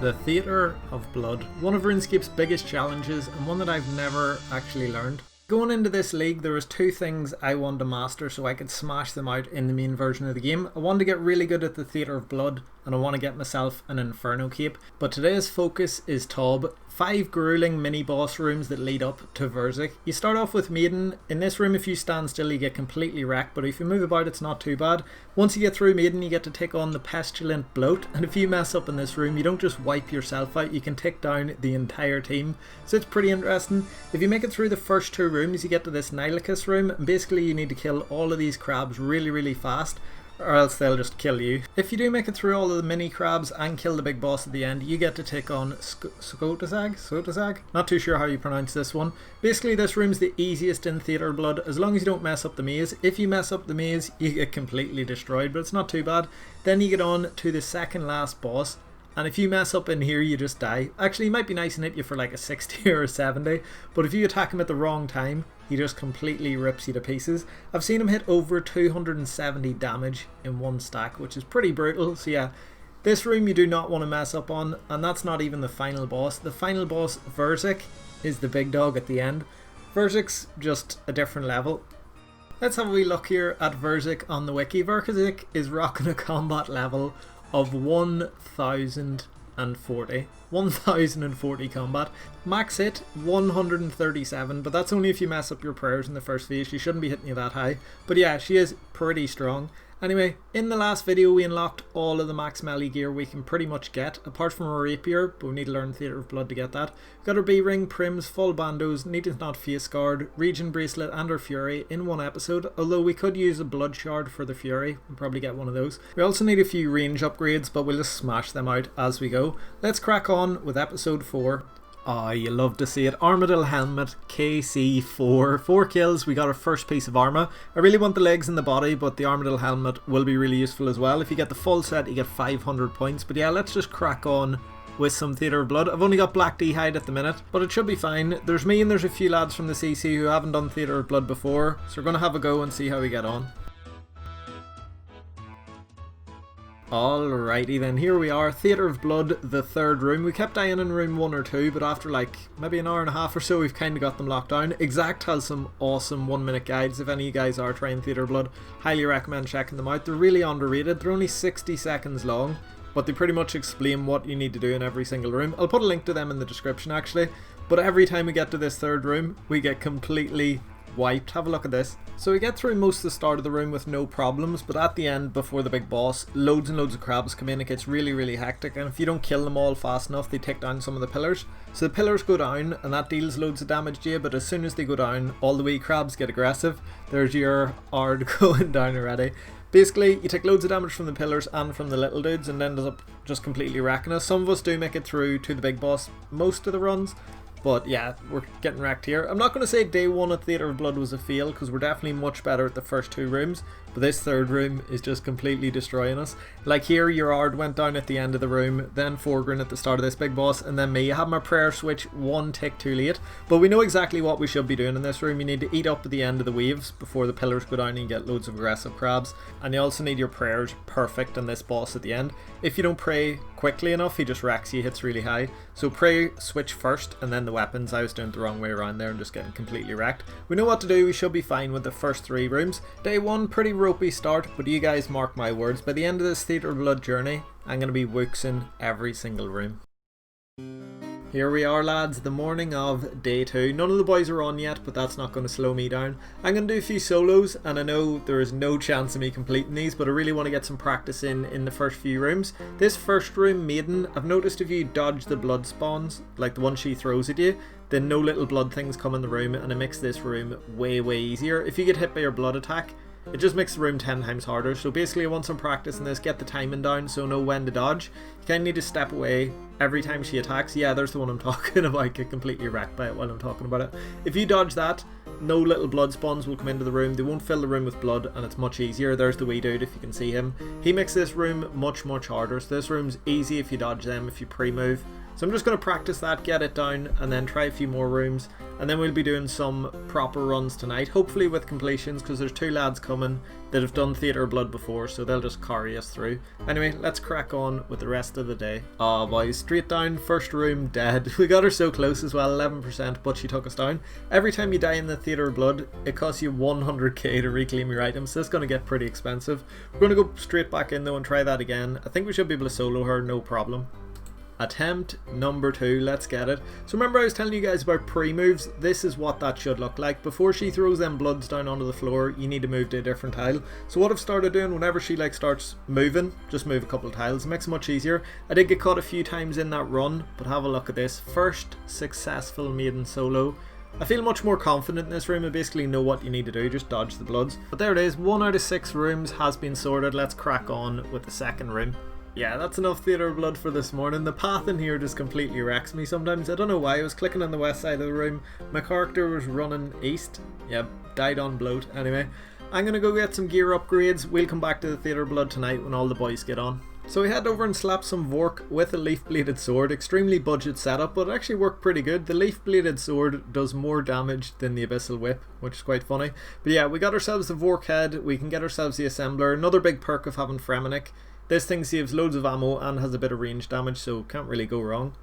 The Theatre of Blood, one of RuneScape's biggest challenges and one that I've never actually learned. Going into this league, there was two things I wanted to master so I could smash them out in the main version of the game. I wanted to get really good at the Theatre of Blood and I want to get myself an Inferno cape. But today's focus is TOB, 5 grueling mini boss rooms that lead up to Verzik. You start off with Maiden. In this room, if you stand still you get completely wrecked, but if you move about it's not too bad. Once you get through Maiden, you get to take on the Pestilent Bloat, and if you mess up in this room you don't just wipe yourself out, you can take down the entire team, so it's pretty interesting. If you make it through the first 2 rooms you get to this Nilicus room, and basically you need to kill all of these crabs really fast, or else they'll just kill you. If you do make it through all of the mini crabs and kill the big boss at the end, you get to take on Skotazag? Not too sure how you pronounce this one. Basically this room's the easiest in Theatre of Blood, as long as you don't mess up the maze. If you mess up the maze, you get completely destroyed, but it's not too bad. Then you get on to the second last boss, and if you mess up in here you just die. Actually, he might be nice and hit you for like a 60 or a 70, but if you attack him at the wrong time, he just completely rips you to pieces. I've seen him hit over 270 damage in one stack, which is pretty brutal. So yeah, this room you do not want to mess up on, and that's not even the final boss. The final boss, Verzik, is the big dog at the end. Verzik's just a different level. Let's have a wee look here at Verzik on the wiki. Verzik is rocking a combat level of 1040 combat. Max hit 137, but that's only if you mess up your prayers in the first phase. You shouldn't be hitting you that high, but yeah, she is pretty strong. Anyway, in the last video we unlocked all of the max melee gear we can pretty much get, apart from a rapier, but we need to learn Theatre of Blood to get that. We've got our B-ring, prims, full bandos, Needed Not face guard, region bracelet and our fury in one episode, although we could use a blood shard for the fury. We'll probably get one of those. We also need a few range upgrades, but we'll just smash them out as we go. Let's crack on with episode 4. Oh, you love to see it. Armadillo Helmet, KC4. 4 kills, we got our first piece of armor. I really want the legs and the body, but the Armadillo Helmet will be really useful as well. If you get the full set, you get 500 points. But yeah, let's just crack on with some Theatre of Blood. I've only got Black D-Hide at the minute, but it should be fine. There's me and there's a few lads from the CC who haven't done Theatre of Blood before, so we're going to have a go and see how we get on. Alrighty then, here we are, Theatre of Blood, the 3rd room. We kept dying in room 1 or 2, but after like maybe an hour and a half or so we've kind of got them locked down. xact has some awesome 1-minute guides. If any of you guys are trying Theatre of Blood, highly recommend checking them out. They're really underrated. They're only 60 seconds long, but they pretty much explain what you need to do in every single room. I'll put a link to them in the description actually, but every time we get to this 3rd room we get completely wiped. Have a look at this. So we get through most of the start of the room with no problems, but at the end, before the big boss, loads and loads of crabs come in. It gets really hectic, and if you don't kill them all fast enough they take down some of the pillars. So the pillars go down and that deals loads of damage to you, but as soon as they go down all the wee crabs get aggressive. There's your Ard going down already. Basically you take loads of damage from the pillars and from the little dudes and end up just completely wrecking us. Some of us do make it through to the big boss most of the runs, but yeah, we're getting wrecked here. I'm not going to say day 1 at Theatre of Blood was a fail, because we're definitely much better at the first 2 rooms, but this 3rd room is just completely destroying us. Like here, your Ard went down at the end of the room, then Forgrin at the start of this big boss, and then me. I had my prayer switch 1 tick too late, but we know exactly what we should be doing in this room. You need to eat up at the end of the waves before the pillars go down and you get loads of aggressive crabs, and you also need your prayers perfect in this boss at the end. If you don't pray quickly enough, he just wrecks you, hits really high. So pray switch first and then the weapons. I was doing it the wrong way around there and just getting completely wrecked. We know what to do. We should be fine with the first 3 rooms. Day 1, pretty ropey start, but you guys mark my words, by the end of this Theatre of Blood journey I'm going to be wooksing every single room. Here we are lads, the morning of day 2. None of the boys are on yet, but that's not going to slow me down. I'm going to do a few solos, and I know there is no chance of me completing these, but I really want to get some practice in the first few rooms. This first room, Maiden, I've noticed if you dodge the blood spawns, like the one she throws at you, then no little blood things come in the room, and it makes this room way easier. If you get hit by your blood attack, it just makes the room 10 times harder. So basically I want some practice in this, get the timing down so know when to dodge. You kind of need to step away every time she attacks. Yeah, there's the one I'm talking about. Get completely wrecked by it while I'm talking about it. If you dodge that, no little blood spawns will come into the room. They won't fill the room with blood and it's much easier. There's the wee dude if you can see him. He makes this room much harder. So this room's easy if you dodge them, if you pre-move. So I'm just going to practice that, get it down, and then try a few more rooms, and then we'll be doing some proper runs tonight, hopefully with completions, because there's 2 lads coming that have done Theatre of Blood before, so they'll just carry us through. Anyway, let's crack on with the rest of the day. Oh boys, straight down, first room dead. We got her so close as well, 11%, but she took us down. Every time you die in the Theatre of Blood, it costs you 100k to reclaim your items, so it's going to get pretty expensive. We're going to go straight back in though and try that again. I think we should be able to solo her, no problem. Attempt number 2, let's get it. So remember I was telling you guys about pre-moves? This is what that should look like. Before she throws them bloods down onto the floor, you need to move to a different tile. So what I've started doing, whenever she like starts moving, just move a couple of tiles. It makes it much easier. I did get caught a few times in that run, but have a look at this. First successful maiden solo. I feel much more confident in this room. I basically know what you need to do, just dodge the bloods. But there it is, 1 out of 6 rooms has been sorted. Let's crack on with the second room. Yeah, that's enough Theatre of Blood for this morning. The path in here just completely wrecks me sometimes. I don't know why. I was clicking on the west side of the room. My character was running east. Yep, died on bloat. Anyway, I'm going to go get some gear upgrades. We'll come back to the Theatre of Blood tonight when all the boys get on. So we head over and slap some Vork with a leaf-bladed sword. Extremely budget setup, but it actually worked pretty good. The leaf-bladed sword does more damage than the Abyssal Whip, which is quite funny. But yeah, we got ourselves the Vork head. We can get ourselves the Assembler. Another big perk of having Fremenic. This thing saves loads of ammo and has a bit of range damage, so can't really go wrong.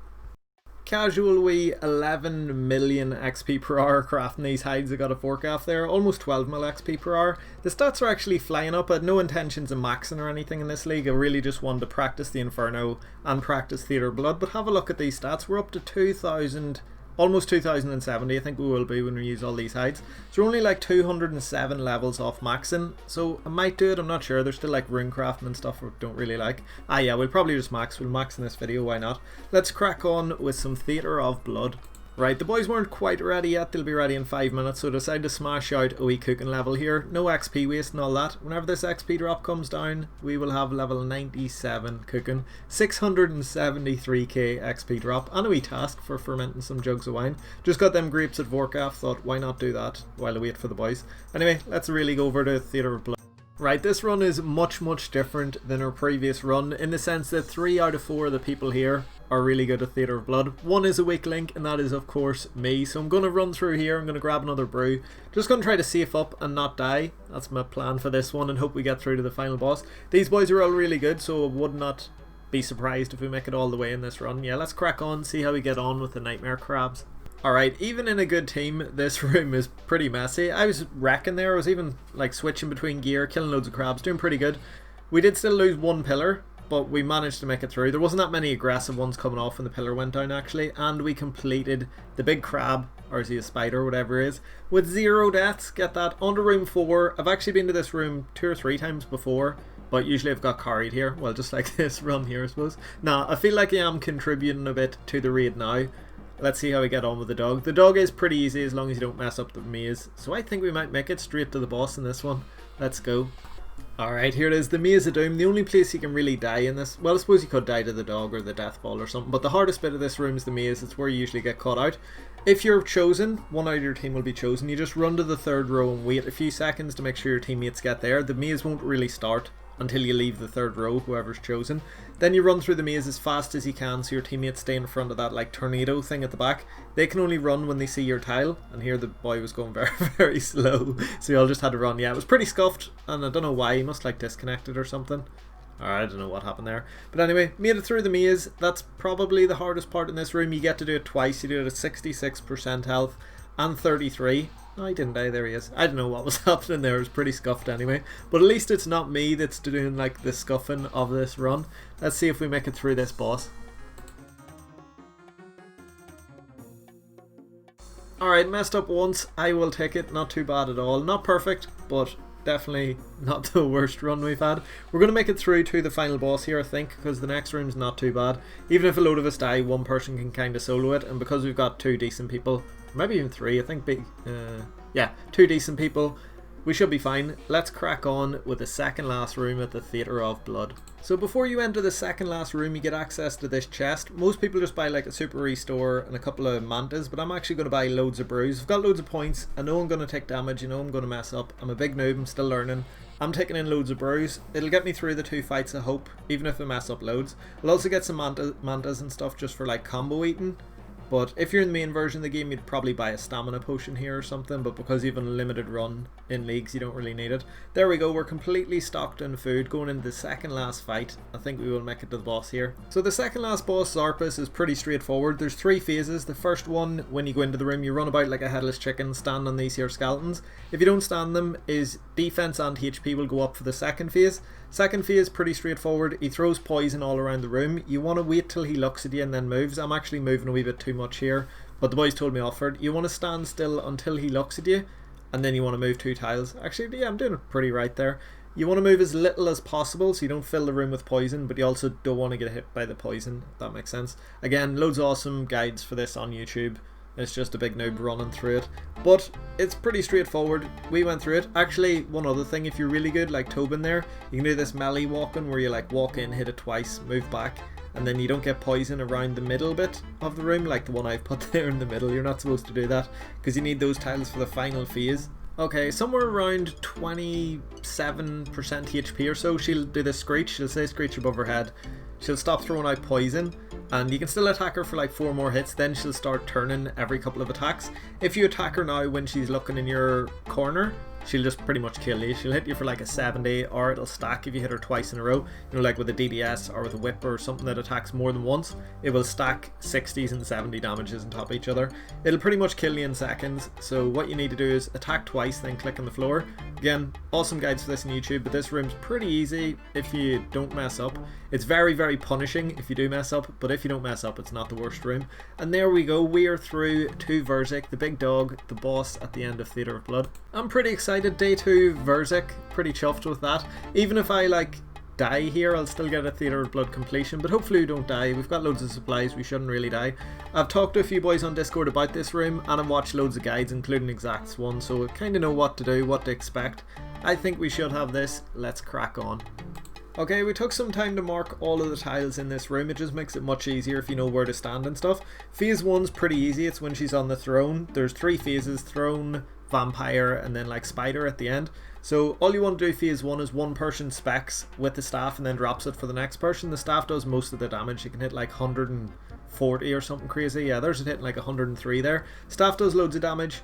Casual wee 11 million XP per hour crafting these hides. I got a forecast there, almost 12 mil XP per hour. The stats are actually flying up. I had no intentions of maxing or anything in this league. I really just wanted to practice the Inferno and practice Theatre of Blood. But have a look at these stats. We're up to 2,000, almost 2,070. I think we will be when we use all these hides. So we're only like 207 levels off maxing. So I might do it, I'm not sure. There's still like rune crafting and stuff I don't really like. Ah yeah, we'll probably just max. We'll max in this video, why not? Let's crack on with some Theatre of Blood. Right, the boys weren't quite ready yet. They'll be ready in 5 minutes, so I decided to smash out a wee cooking level here. No XP waste and all that. Whenever this XP drop comes down, we will have level 97 cooking. 673k XP drop and a wee task for fermenting some jugs of wine. Just got them grapes at Vorkaf, thought why not do that while I wait for the boys. Anyway, let's really go over to Theatre of Blood. Right, this run is much different than our previous run in the sense that 3 out of 4 of the people here are really good at Theatre of Blood. One is a weak link, and that is of course me. So I'm going to run through here, I'm going to grab another brew. Just going to try to safe up and not die. That's my plan for this one, and hope we get through to the final boss. These boys are all really good, so I would not be surprised if we make it all the way in this run. Yeah, let's crack on, see how we get on with the Nightmare Crabs. Alright, even in a good team, this room is pretty messy. I was wrecking there, I was even like switching between gear, killing loads of crabs, doing pretty good. We did still lose 1 pillar, but we managed to make it through. There wasn't that many aggressive ones coming off when the pillar went down actually, and we completed the big crab, or is he a spider, whatever it is, with 0 deaths. Get that, on to room 4. I've actually been to this room 2 or 3 times before, but usually I've got carried here, well just like this run here I suppose. Nah, I feel like I am contributing a bit to the raid now. Let's see how we get on with the dog. The dog is pretty easy as long as you don't mess up the maze, so I think we might make it straight to the boss in this one. Let's go. Alright, here it is, the Maze of Doom. The only place you can really die in this, well I suppose you could die to the dog or the death ball or something, but the hardest bit of this room is the maze. It's where you usually get caught out. If you're chosen, one out of your team will be chosen. You just run to the 3rd row and wait a few seconds to make sure your teammates get there. The maze won't really start until you leave the 3rd row, whoever's chosen. Then you run through the maze as fast as you can so your teammates stay in front of that like tornado thing at the back. They can only run when they see your tile, and here the boy was going very slow, so you all just had to run. Yeah, it was pretty scuffed, and I don't know why, he must like disconnected or something. Or I don't know what happened there. But anyway, made it through the maze. That's probably the hardest part in this room. You get to do it twice. You do it at 66% health and 33. No, he didn't die. There he is. I don't know what was happening there. It was pretty scuffed anyway. But at least it's not me that's doing like the scuffing of this run. Let's see if we make it through this boss. Alright, messed up once. I will take it. Not too bad at all. Not perfect, but definitely not the worst run we've had. We're going to make it through to the final boss here, I think, because the next room's not too bad. Even if a load of us die, one person can kind of solo it, and because we've got 2 decent people, maybe even 3, I think, yeah, 2 decent people, we should be fine. Let's crack on with the second last room at the Theatre of Blood. So before you enter the second last room, you get access to this chest. Most people just buy like a super restore and a couple of mantas, but I'm actually going to buy loads of brews. I've got loads of points. I know I'm going to take damage, I know I'm going to mess up. I'm a big noob, I'm still learning. I'm taking in loads of brews. It'll get me through the 2 fights, I hope, even if I mess up loads. I'll also get some mantas and stuff just for like combo eating. But if you're in the main version of the game, you'd probably buy a stamina potion here or something, but because you have a limited run in leagues, you don't really need it. There we go, we're completely stocked in food going into the second last fight. I think we will make it to the boss here. So the second last boss, Zarpus, is pretty straightforward. There's 3 phases. The first one, when you go into the room, you run about like a headless chicken, stand on these here skeletons. If you don't stand them, is defense and HP will go up for the second phase. Second phase, pretty straightforward. He throws poison all around the room. You want to wait till he looks at you and then moves. I'm actually moving a wee bit too much here, but the boys told me off for it. You want to stand still until he looks at you, and then you want to move 2 tiles. Actually, yeah, I'm doing it pretty right there. You want to move as little as possible so you don't fill the room with poison, but you also don't want to get hit by the poison, if that makes sense. Again, loads of awesome guides for this on YouTube. It's just a big noob running through it, but it's pretty straightforward. We went through it. Actually, one other thing, if you're really good like TOB in there, you can do this melee walking where you like walk in, hit it twice, move back, and then you don't get poison around the middle bit of the room like the one I've put there in the middle. You're not supposed to do that because you need those tiles for the final phase. Okay, somewhere around 27% HP or so, she'll do this screech. She'll say screech above her head. She'll stop throwing out poison, and you can still attack her for like 4 more hits. Then she'll start turning every couple of attacks. If you attack her now when she's looking in your corner, she'll just pretty much kill you. She'll hit you for like a 70, or it'll stack if you hit her twice in a row. You know, like with a DDS or with a whip or something that attacks more than once, it will stack 60s and 70 damages on top of each other. It'll pretty much kill you in seconds. So what you need to do is attack twice, then click on the floor. Again, awesome guides for this on YouTube, but this room's pretty easy if you don't mess up. It's very, very punishing if you do mess up, but if you don't mess up, it's not the worst room. And there we go, we are through to Verzik, the big dog, the boss at the end of Theatre of Blood. I'm pretty excited. Day 2 Verzik, pretty chuffed with that. Even if I like die here, I'll still get a Theatre of Blood completion, but hopefully we don't die. We've got loads of supplies, we shouldn't really die. I've talked to a few boys on Discord about this room, and I've watched loads of guides, including xact's one, so I kind of know what to do, what to expect. I think we should have this. Let's crack on. Okay, we took some time to mark all of the tiles in this room. It just makes it much easier if you know where to stand and stuff. Phase 1's pretty easy. It's when she's on the throne. There's 3 phases: throne, vampire, and then like spider at the end. So all you want to do phase 1 is one person specs with the staff and then drops it for the next person. The staff does most of the damage. You can hit like 140 or something crazy. Yeah, there's it hitting like 103 there. Staff does loads of damage.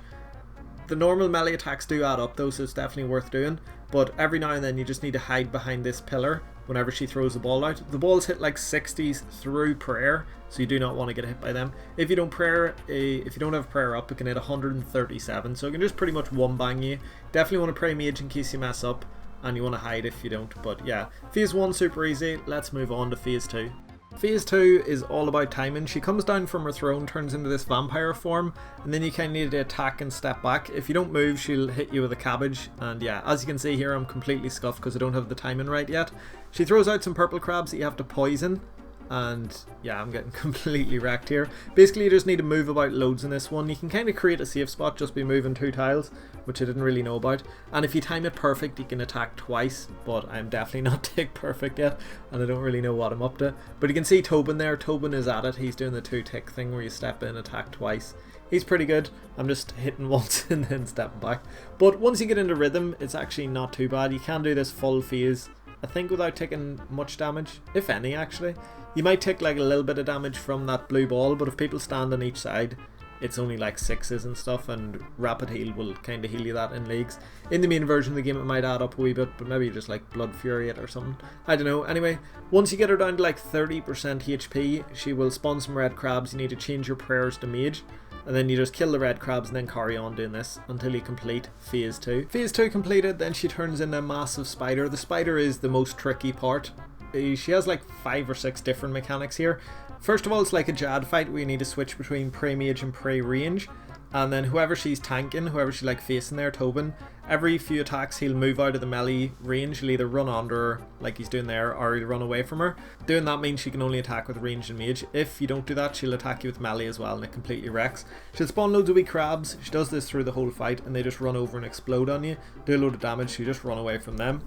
The normal melee attacks do add up though, so it's definitely worth doing. But every now and then you just need to hide behind this pillar whenever she throws the ball out. The balls hit like 60s through prayer, so you do not want to get hit by them. If you don't have prayer up, it can hit 137, so it can just pretty much one bang you. Definitely want to pray mage in case you mess up, and you want to hide if you don't. But yeah, phase 1 super easy. Let's move on to phase 2. Phase 2 is all about timing. She comes down from her throne, turns into this vampire form, and then you kind of need to attack and step back. If you don't move, she'll hit you with a cabbage, and yeah, as you can see here, I'm completely scuffed because I don't have the timing right yet. She throws out some purple crabs that you have to poison, and yeah, I'm getting completely wrecked here. Basically, you just need to move about loads in this one. You can kind of create a safe spot just by moving 2 tiles, which I didn't really know about. And if you time it perfect, you can attack twice, but I'm definitely not tick perfect yet, and I don't really know what I'm up to. But you can see Tobin there. Tobin is at it. He's doing the 2 tick thing where you step in, attack twice. He's pretty good. I'm just hitting once and then stepping back. But once you get into rhythm, it's actually not too bad. You can do this full phase, I think, without taking much damage, if any actually. You might take like a little bit of damage from that blue ball, but if people stand on each side, it's only like 6s and stuff, and rapid heal will kind of heal you that in leagues. In the main version of the game it might add up a wee bit, but maybe just like blood fury it or something. I don't know. Anyway, once you get her down to like 30% HP, she will spawn some red crabs. You need to change your prayers to mage, and then you just kill the red crabs and then carry on doing this until you complete phase 2. Phase 2 completed, then she turns into a massive spider. The spider is the most tricky part. She has like 5 or 6 different mechanics here. First of all, it's like a Jad fight where you need to switch between prey mage and prey range, and then whoever she's tanking, whoever she's like facing there, Tobin, every few attacks he'll move out of the melee range. He'll either run under her like he's doing there, or he'll run away from her. Doing that means she can only attack with range and mage. If you don't do that, she'll attack you with melee as well, and it completely wrecks. She'll spawn loads of wee crabs. She does this through the whole fight, and they just run over and explode on you, do a load of damage, so you just run away from them.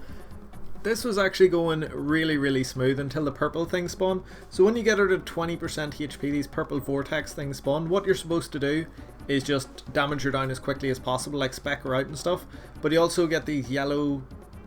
This was actually going really smooth until the purple thing spawned. So when you get her to 20% HP, these purple vortex things spawn. What you're supposed to do is just damage her down as quickly as possible, like spec her out and stuff. But you also get these yellow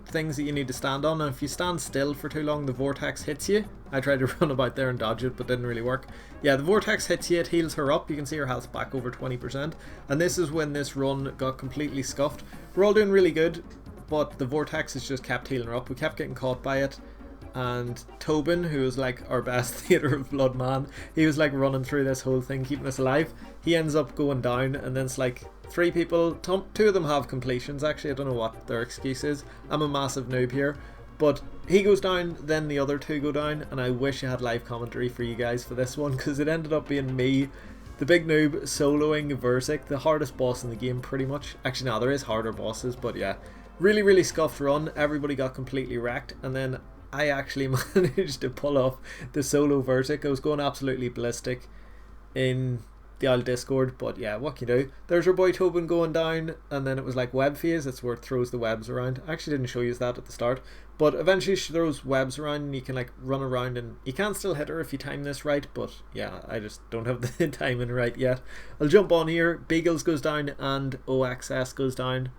things that you need to stand on, and if you stand still for too long the vortex hits you. I tried to run about there and dodge it but didn't really work. Yeah, the vortex hits you, it heals her up, you can see her health back over 20%, and this is when this run got completely scuffed. We're all doing really good, but the vortex has just kept healing her up. We kept getting caught by it, and Tobin, who was like our best Theatre of Blood man, he was like running through this whole thing keeping us alive. He ends up going down, and then it's like 3 people, 2 of them have completions actually. I don't know what their excuse is. I'm a massive noob here, but he goes down, then the other 2 go down, and I wish I had live commentary for you guys for this one, because it ended up being me, the big noob, soloing Verzik, the hardest boss in the game pretty much. Actually no, there is harder bosses, but yeah, really scuffed run. Everybody got completely wrecked, and then I actually managed to pull off the solo Verzik. I was going absolutely ballistic in the old Discord, but yeah, what can you do? There's our boy Tobin going down, and then it was like web phase. It's where it throws the webs around. I actually didn't show you that at the start, but eventually she throws webs around and you can like run around, and you can still hit her if you time this right, but yeah, I just don't have the timing right yet. I'll jump on here. Beagles goes down and OSRS goes down.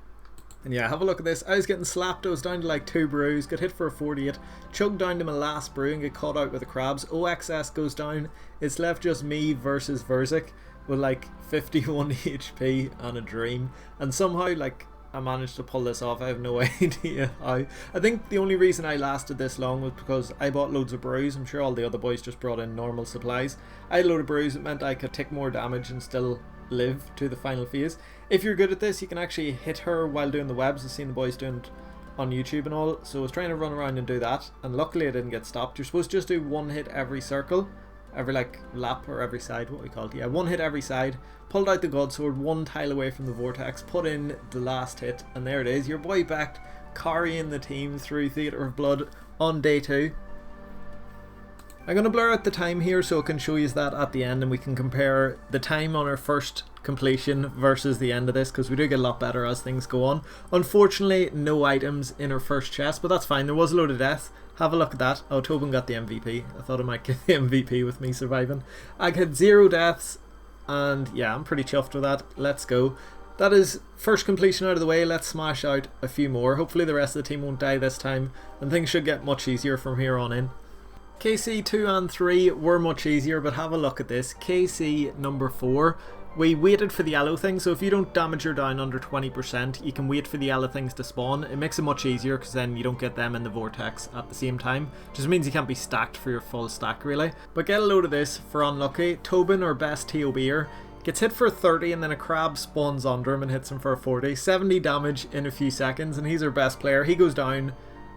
And yeah, have a look at this. I was getting slapped. I was down to like 2 brews, got hit for a 48, chugged down to my last brew and get caught out with the crabs. OSRS goes down. It's left just me versus Verzik with like 51 HP and a dream. And somehow like I managed to pull this off. I have no idea how. I think the only reason I lasted this long was because I bought loads of brews. I'm sure all the other boys just brought in normal supplies. I had a load of brews. It meant I could take more damage and still live to the final phase. If you're good at this, you can actually hit her while doing the webs. I've seen the boys doing it on YouTube and all, so I was trying to run around and do that, and luckily I didn't get stopped. You're supposed to just do 1 hit every circle, every like lap or every side, what we call it. Yeah, 1 hit every side. Pulled out the god sword 1 tile away from the vortex, put in the last hit, and there it is. Your boy Bekt carrying the team through Theatre of Blood on day 2. I'm going to blur out the time here so I can show you that at the end, and we can compare the time on our first completion versus the end of this, because we do get a lot better as things go on. Unfortunately, no items in our first chest, but that's fine. There was a load of deaths. Have a look at that. Oh, Tobin got the MVP. I thought I might get the MVP with me surviving. I had 0 deaths, and yeah, I'm pretty chuffed with that. Let's go. That is first completion out of the way. Let's smash out a few more. Hopefully the rest of the team won't die this time, and things should get much easier from here on in. KC 2 and 3 were much easier, but have a look at this. KC number 4, we waited for the yellow thing, so if you don't damage her down under 20%, you can wait for the yellow things to spawn. It makes it much easier because then you don't get them in the vortex at the same time. Just means you can't be stacked for your full stack really. But get a load of this for unlucky. Tobin, our best TOBer, gets hit for 30 and then a crab spawns under him and hits him for a 40. 70 damage in a few seconds, and he's our best player. He goes down.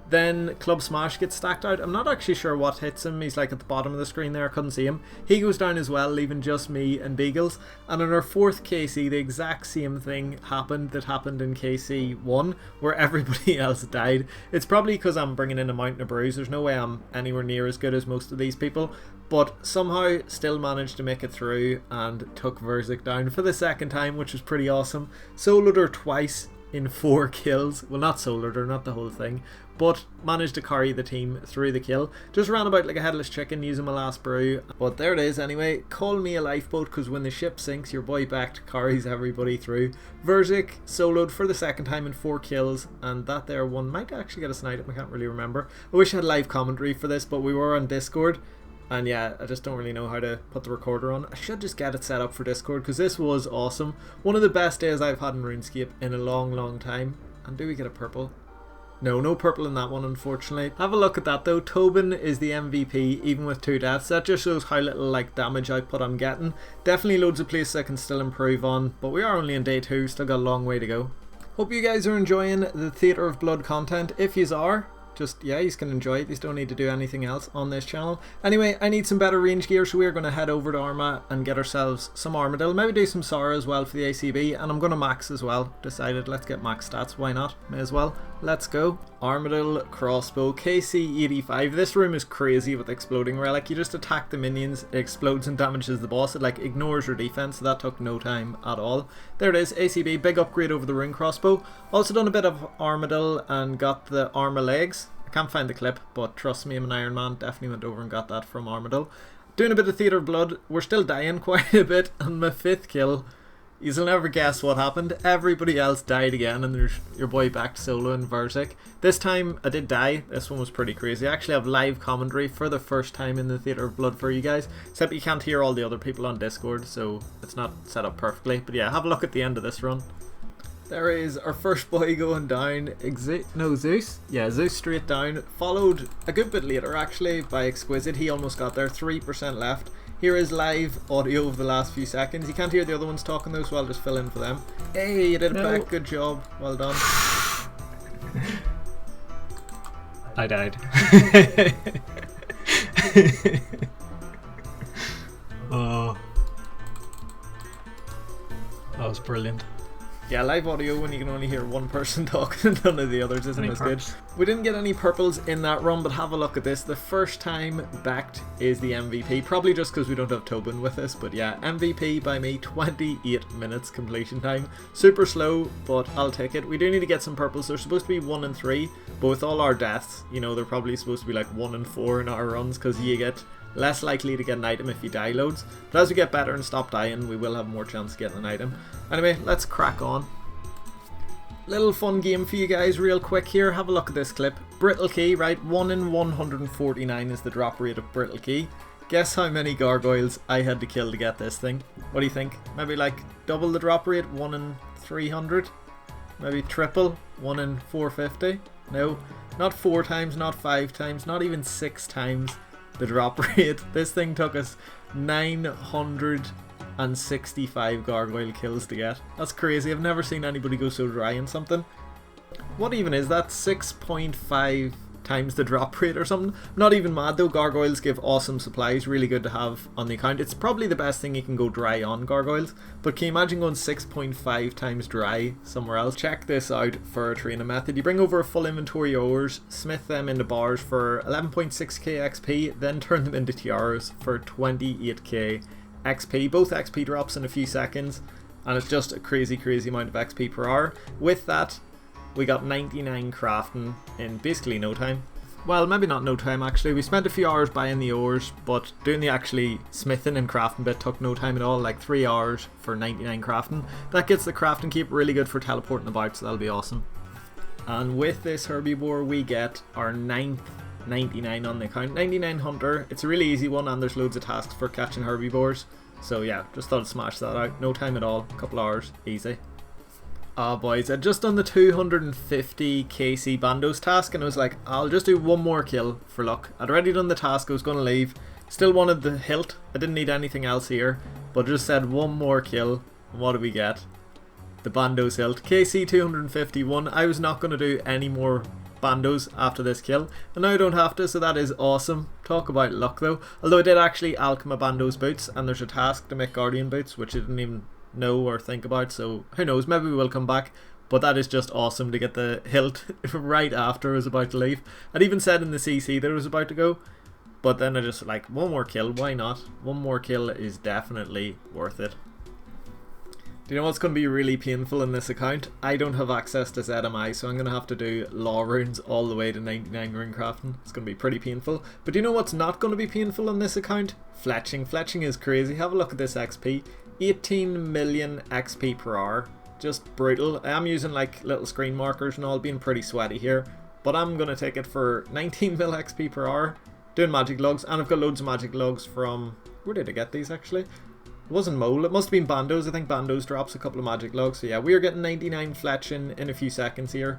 Then Club Smash gets stacked out. I'm not actually sure what hits him. He's like at the bottom of the screen there. I couldn't see him. He goes down as well, leaving just me and Beagles. And in our 4th KC, the exact same thing happened that happened in KC 1, where everybody else died. It's probably because I'm bringing in a mountain of brews. There's no way I'm anywhere near as good as most of these people. But somehow still managed to make it through and took Verzik down for the 2nd time, which was pretty awesome. Soloed her twice in 4 kills. Well, not soloed her, not the whole thing, but managed to carry the team through the kill. Just ran about like a headless chicken using my last brew. But there it is anyway. Call me a lifeboat, because when the ship sinks, your boy Bekt carries everybody through. Verzik soloed for the 2nd time in 4 kills, and that there one might actually get us an item. I can't really remember. I wish I had live commentary for this, but we were on Discord. And yeah, I just don't really know how to put the recorder on. I should just get it set up for Discord, because this was awesome. One of the best days I've had in RuneScape in a long time. And do we get a purple? No purple in that one, unfortunately. Have a look at that though. Tobin is the MVP, even with 2 deaths. That just shows how little like damage output I'm getting. Definitely loads of places I can still improve on, but we are only on day 2, still got a long way to go. Hope you guys are enjoying the Theatre of Blood content. If yous are, just, yeah, you can enjoy it. You don't need to do anything else on this channel. Anyway, I need some better range gear, so we're going to head over to Arma and get ourselves some Armadillo. Maybe do some Sara as well for the ACB, and I'm going to max as well. Decided, let's get max stats. Why not? May as well. Let's go. Armadillo, crossbow, KC 85. This room is crazy with exploding relic. You just attack the minions, it explodes and damages the boss. It like ignores your defense, so that took no time at all. There it is, ACB, big upgrade over the rune crossbow. Also done a bit of Armadillo and got the armor legs. I can't find the clip, but trust me, I'm an Iron Man. Definitely went over and got that from Armadillo. Doing a bit of Theatre of Blood. We're still dying quite a bit, and my 5th kill You'll never guess what happened. Everybody else died again, and there's your boy Bekt solo and Vertic. This time I did die. This one was pretty crazy. I actually have live commentary for the first time in the Theatre of Blood for you guys, except you can't hear all the other people on Discord, so it's not set up perfectly. But yeah, have a look at the end of this run. There is our first boy going down. Zeus? Yeah, Zeus straight down. Followed a good bit later actually by Exquisite. He almost got there, 3% left. Here is live audio of the last few seconds. You can't hear the other ones talking though, so I'll just fill in for them. Hey, you did it back. Good job. Well done. I died. Oh, that was brilliant. Yeah, live audio when you can only hear one person talking and none of the others isn't as good. We didn't get any purples in that run, but have a look at this. The first time Bekt is the MVP, probably just because we don't have Tobin with us, but yeah, MVP by me, 28 minutes completion time. Super slow, but I'll take it. We do need to get some purples. They're supposed to be 1 and 3, but with all our deaths, you know, they're probably supposed to be like 1 and 4 in our runs, because you get less likely to get an item if you die loads. But as we get better and stop dying, we will have more chance of getting an item. Anyway, let's crack on. Little fun game for you guys real quick here. Have a look at this clip. Brittle Key, right? 1 in 149 is the drop rate of Brittle Key. Guess how many gargoyles I had to kill to get this thing? What do you think? Maybe like double the drop rate, 1 in 300? Maybe triple, 1 in 450? No, not 4 times, not 5 times, not even 6 times the drop rate. This thing took us 965 gargoyle kills to get. That's crazy. I've never seen anybody go so dry in something. What even is that? 6.5 times the drop rate or something? Not even mad though. Gargoyles give awesome supplies, really good to have on the account. It's probably the best thing you can go dry on, gargoyles, but can you imagine going 6.5 times dry somewhere else? Check this out for a training method. You bring over a full inventory of ores, smith them into bars for 11.6k XP, then turn them into tiaras for 28k XP. Both XP drops in a few seconds, and it's just a crazy amount of XP per hour. With that, we got 99 crafting in basically no time. Well, maybe not no time actually. We spent a few hours buying the ores, but doing the actually smithing and crafting bit took no time at all, like 3 hours for 99 crafting. That gets the crafting keep really good for teleporting about, so that'll be awesome. And with this herbivore we get our 9th 99 on the account. 99 hunter. It's a really easy one, and there's loads of tasks for catching herbivores. So yeah, just thought I'd smash that out. No time at all, a couple hours, easy. Boys, I'd just done the 250 KC Bandos task, and I was like, I'll just do one more kill for luck. I'd already done the task, I was going to leave. Still wanted the hilt, I didn't need anything else here, but just said one more kill. And what do we get? The Bandos hilt. KC 251. I was not going to do any more Bandos after this kill, and now I don't have to, so that is awesome. Talk about luck though. Although I did actually alchemy Bandos boots, and there's a task to make Guardian boots, which I didn't even know or think about, so who knows, maybe we will come back. But that is just awesome to get the hilt right after I was about to leave. I'd even said in the CC that I was about to go, but then I just like, one more kill, why not? One more kill is definitely worth it. Do you know what's going to be really painful in this account? I don't have access to ZMI, so I'm going to have to do law runes all the way to 99 rune crafting. It's going to be pretty painful. But do you know what's not going to be painful on this account? Fletching. Fletching is crazy. Have a look at this XP. 18 million XP per hour. Just brutal. I am using like little screen markers and all, being pretty sweaty here. But I'm going to take it for 19 mil XP per hour. Doing magic logs, and I've got loads of magic logs from... Where did I get these actually? It wasn't Mole, it must have been Bandos. I think Bandos drops a couple of magic logs. So yeah, we are getting 99 fletching in a few seconds here.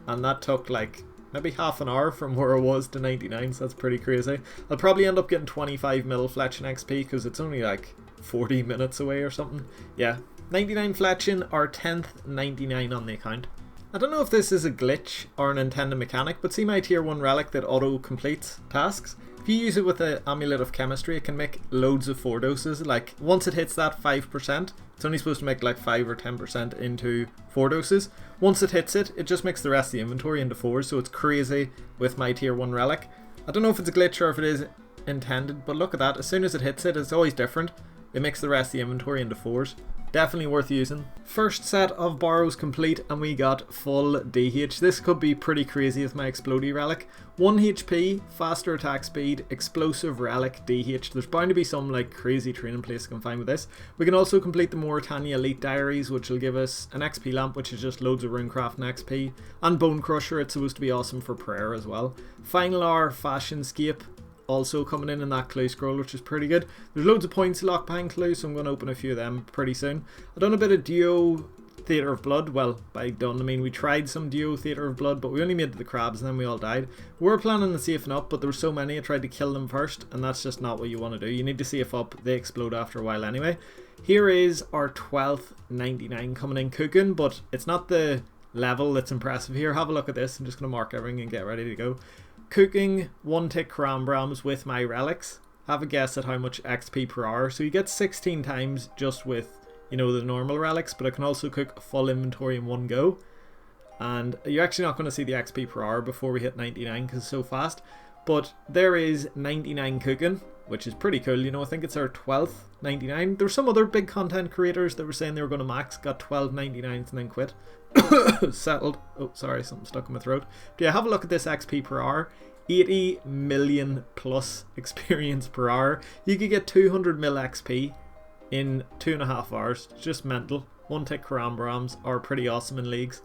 And that took like maybe half an hour from where I was to 99, so that's pretty crazy. I'll probably end up getting 25 mil fletching XP because it's only like 40 minutes away or something. Yeah, 99 fletching, our 10th 99 on the account. I don't know if this is a glitch or an Nintendo mechanic, but see my tier 1 relic that auto completes tasks? If you use it with the Amulet of Chemistry, it can make loads of 4 doses. Like once it hits that 5%, it's only supposed to make like 5 or 10% into 4 doses. Once it hits it, it just makes the rest of the inventory into 4s, so it's crazy with my tier 1 relic. I don't know if it's a glitch or if it is intended, but look at that. As soon as it hits it, it's always different. It makes the rest of the inventory into 4s. Definitely worth using. First set of borrows complete and we got full DH. This could be pretty crazy with my Explodey relic. 1 HP, faster attack speed, explosive relic, DH. There's bound to be some like crazy training place I can find with this. We can also complete the Mauritania Elite Diaries, which will give us an XP lamp, which is just loads of runecraft and XP. And Bone Crusher, it's supposed to be awesome for prayer as well. Final hour Fashionscape also coming in that clue scroll, which is pretty good. There's loads of points locked behind clue, so I'm going to open a few of them pretty soon. I've done a bit of Duo Theatre of Blood. Well, by done I mean we tried some Duo Theatre of Blood, but we only made it to the crabs and then we all died. We were planning on safing up, but there were so many I tried to kill them first, and that's just not what you want to do. You need to safe up, they explode after a while anyway. Here is our 12th 99 coming in cooking, but it's not the level that's impressive here. Have a look at this. I'm just going to mark everything and get ready to go. Cooking 1 tick Karambrams with my relics. Have a guess at how much XP per hour. So you get 16 times just with, you know, the normal relics, but I can also cook a full inventory in one go. And you're actually not going to see the XP per hour before we hit 99 because it's so fast. But there is 99 cooking, which is pretty cool. You know, I think it's our 12th 99. There's some other big content creators that were saying they were going to max, got 12 99s and then quit. Settled. Oh, sorry, something stuck in my throat. But yeah, have a look at this XP per hour. 80 million plus experience per hour. You could get 200 mil XP in 2.5 hours. Just mental. 1 tick Karambrams are pretty awesome in leagues.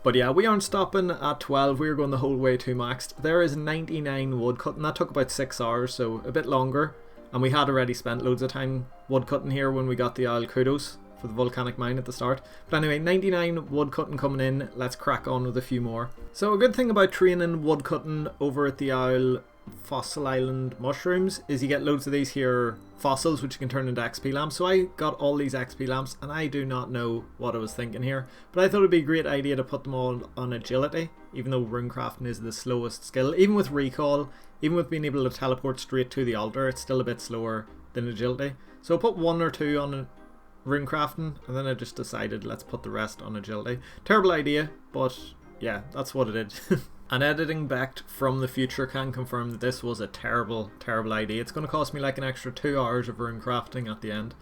But yeah, we aren't stopping at 12. We're going the whole way to maxed. There is 99 woodcutting. That took about 6 hours, so a bit longer. And we had already spent loads of time woodcutting here when we got the Isle Kudos for the volcanic mine at the start. But anyway, 99 woodcutting coming in. Let's crack on with a few more. So a good thing about training woodcutting over at the Isle Fossil Island mushrooms is you get loads of these here fossils which you can turn into XP lamps. So I got all these XP lamps and I do not know what I was thinking here, but I thought it'd be a great idea to put them all on agility, even though runecrafting is the slowest skill. Even with recall, even with being able to teleport straight to the altar, it's still a bit slower than agility. So I put 1 or 2 on runecrafting and then I just decided let's put the rest on agility. Terrible idea, but yeah, that's what it is. And editing Bekt from the future can confirm that this was a terrible idea. It's going to cost me like an extra 2 hours of runecrafting at the end.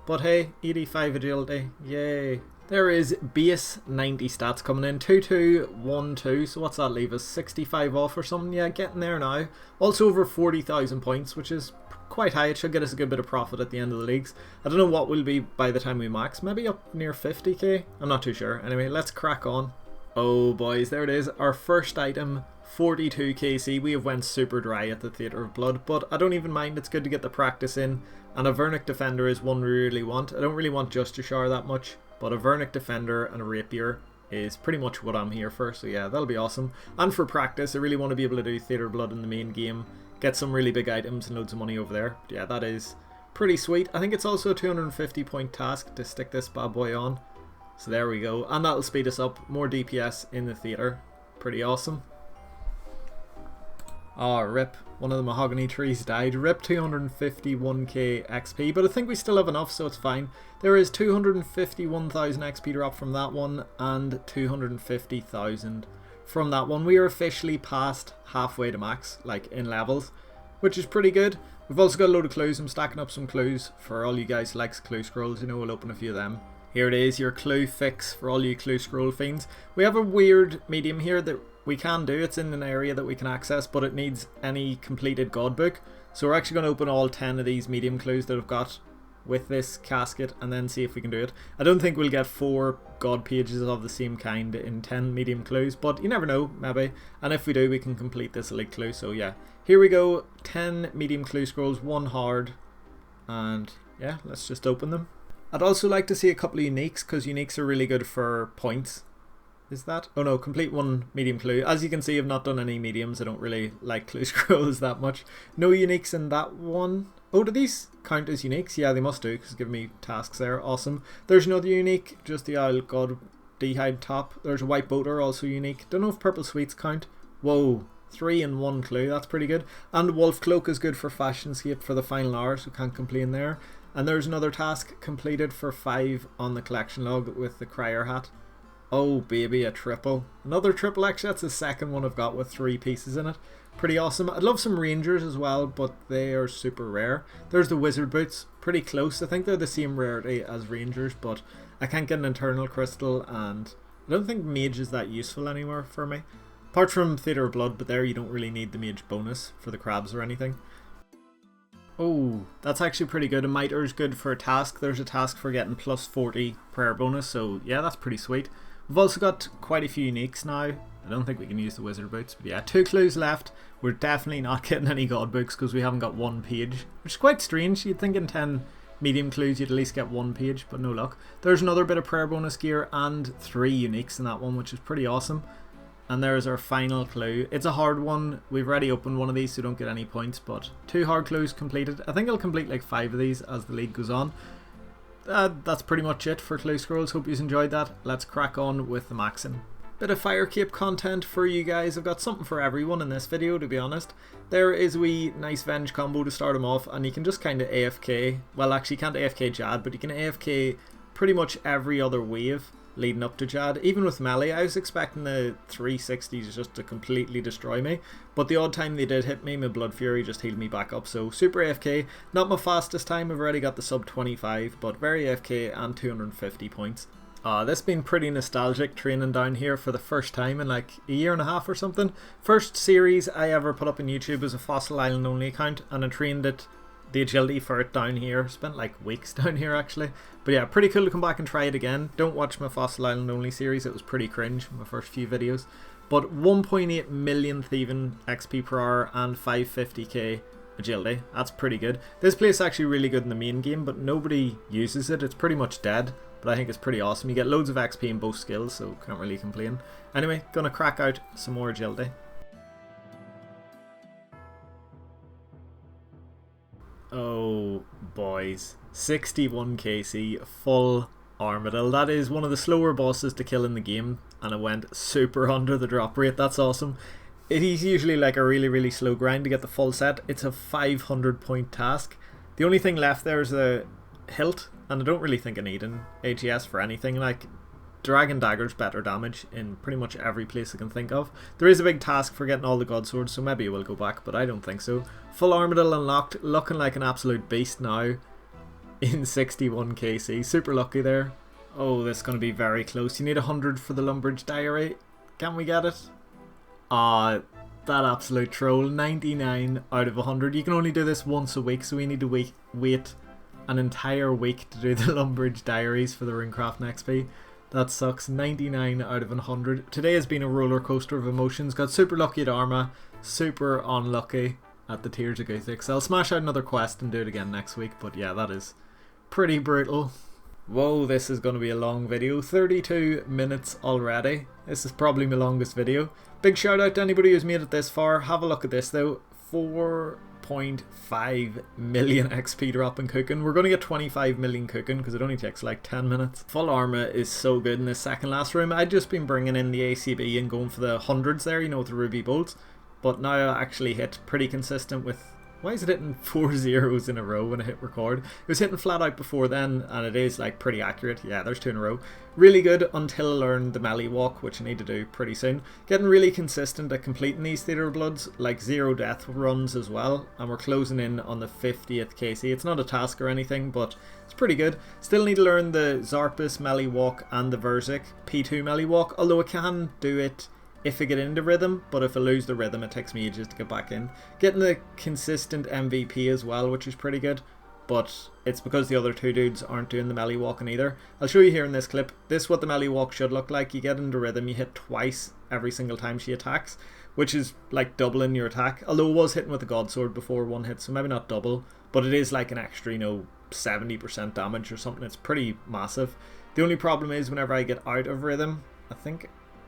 But hey, 85 agility, yay. There is base 90 stats coming in, 2212, so what's that leave us, 65 off or something? Yeah, getting there now. Also over 40,000 points, which is quite high. It should get us a good bit of profit at the end of the leagues. I don't know what we'll be by the time we max, maybe up near 50k? I'm not too sure. Anyway, let's crack on. Oh boys, there it is, our first item, 42 KC. We have went super dry at the Theatre of Blood, but I don't even mind, it's good to get the practice in, and a Vernic Defender is one we really want. I don't really want just a Shard that much, but a Vernic Defender and a Rapier is pretty much what I'm here for, so yeah, that'll be awesome. And for practice, I really want to be able to do Theatre of Blood in the main game, get some really big items and loads of money over there. But yeah, that is pretty sweet. I think it's also a 250 point task to stick this bad boy on. So there we go, and that'll speed us up, more DPS in the theatre, pretty awesome. Oh rip, one of the mahogany trees died, rip 251k XP, but I think we still have enough so it's fine. There is 251,000 XP drop from that one and 250,000 from that one. We are officially past halfway to max, like in levels, which is pretty good. We've also got a load of clues. I'm stacking up some clues for all you guys who likes clue scrolls, you know, we'll open a few of them. Here it is, your clue fix for all you clue scroll fiends. We have a weird medium here that we can do. It's in an area that we can access, but it needs any completed god book. So we're actually going to open all 10 of these medium clues that I've got with this casket and then see if we can do it. I don't think we'll get 4 god pages of the same kind in 10 medium clues, but you never know, maybe. And if we do, we can complete this elite clue. So yeah, here we go, 10 medium clue scrolls, 1 hard, and yeah, let's just open them. I'd also like to see a couple of uniques, because uniques are really good for points. Is that? Oh no, complete 1 medium clue. As you can see, I've not done any mediums. I don't really like clue scrolls that much. No uniques in that one. Oh, do these count as uniques? Yeah, they must do, because give me tasks there. Awesome. There's another unique, just the Isle God Dehyde top. There's a white boater, also unique. Don't know if purple sweets count. Whoa, 3 in 1 clue. That's pretty good. And wolf cloak is good for Fashionscape for the final hour, so can't complain there. And there's another task completed for 5 on the collection log with the crier hat. Oh baby, a triple. Another triple, actually that's the second one I've got with 3 pieces in it. Pretty awesome. I'd love some Rangers as well, but they are super rare. There's the Wizard Boots, pretty close. I think they're the same rarity as Rangers, but I can't get an Eternal Crystal, and I don't think Mage is that useful anymore for me. Apart from Theatre of Blood, but there you don't really need the Mage bonus for the crabs or anything. Oh, that's actually pretty good. A Mitre is good for a task. There's a task for getting plus 40 prayer bonus, so yeah, that's pretty sweet. We've also got quite a few uniques now. I don't think we can use the Wizard Boots, but yeah, 2 clues left. We're definitely not getting any God Books because we haven't got 1 page, which is quite strange. You'd think in 10 medium clues you'd at least get 1 page, but no luck. There's another bit of prayer bonus gear and 3 uniques in that one, which is pretty awesome. And there's our final clue. It's a hard one. We've already opened one of these, so don't get any points, but 2 hard clues completed. I think I'll complete like 5 of these as the league goes on. That's pretty much it for Clue Scrolls. Hope you enjoyed that. Let's crack on with the maxing. Bit of Fire Cape content for you guys. I've got something for everyone in this video, to be honest. There is a wee nice Venge combo to start him off, and you can just kind of AFK. Well, actually you can't AFK Jad, but you can AFK pretty much every other wave leading up to Jad. Even with melee, I was expecting the 360s just to completely destroy me, but the odd time they did hit me, my Blood Fury just healed me back up. So super AFK, not my fastest time, I've already got the sub 25, but very AFK and 250 points. This has been pretty nostalgic, training down here for the first time in like a year and a half or something. First series I ever put up on YouTube was a Fossil Island only account, and I trained it, the agility for it down here. Spent like weeks down here actually. But yeah, pretty cool to come back and try it again. Don't watch my Fossil Island only series, it was pretty cringe, my first few videos. But 1.8 million thieving XP per hour and 550k agility, that's pretty good. This place is actually really good in the main game, but nobody uses it, it's pretty much dead. But I think it's pretty awesome. You get loads of XP in both skills, so can't really complain. Anyway, gonna crack out some more agility. Oh boys, 61 KC, full Armadillo. That is one of the slower bosses to kill in the game, and it went super under the drop rate. That's awesome. It is usually like a really slow grind to get the full set. It's a 500 point task. The only thing left there is a hilt, and I don't really think I need an AGS for anything. Like, Dragon Dagger's better damage in pretty much every place I can think of. There is a big task for getting all the God Swords, so maybe I will go back, but I don't think so. Full Armadillo unlocked, looking like an absolute beast now in 61 KC. Super lucky there. Oh, this is going to be very close. You need 100 for the Lumbridge Diary. Can we get it? That absolute troll. 99 out of 100. You can only do this once a week, so we need to wait an entire week to do the Lumbridge Diaries for the Runecraft XP. That sucks. 99 out of 100. Today has been a roller coaster of emotions. Got super lucky at Arma, super unlucky at the Tears of Guthix. I'll smash out another quest and do it again next week, but yeah, that is pretty brutal. Whoa, this is going to be a long video. 32 minutes already. This is probably my longest video. Big shout out to anybody who's made it this far. Have a look at this though. 4.5 million XP drop in cooking. We're going to get 25 million cooking because it only takes like 10 minutes. Full Arma is so good in this second last room. I'd just been bringing in the ACB and going for the hundreds there, you know, with the ruby bolts. But now I actually hit pretty consistent with... Why is it hitting 4 zeros in a row when I hit record? It was hitting flat out before then, and it is like pretty accurate. Yeah, there's 2 in a row. Really good until I learned the melee walk, which I need to do pretty soon. Getting really consistent at completing these Theatre of Bloods, like 0 death runs as well. And we're closing in on the 50th KC. It's not a task or anything, but it's pretty good. Still need to learn the Zarpus melee walk and the Verzik P2 melee walk, although I can do it if I get into rhythm, but if I lose the rhythm it takes me ages to get back in. Getting the consistent MVP as well, which is pretty good, but it's because the other 2 dudes aren't doing the melee walking either. I'll show you here in this clip. This is what the melee walk should look like. You get into rhythm, you hit twice every single time she attacks, which is like doubling your attack, although it was hitting with the God Sword before 1 hit, so maybe not double, but it is like an extra, you know, 70% damage or something. It's pretty massive. The only problem is whenever I get out of rhythm,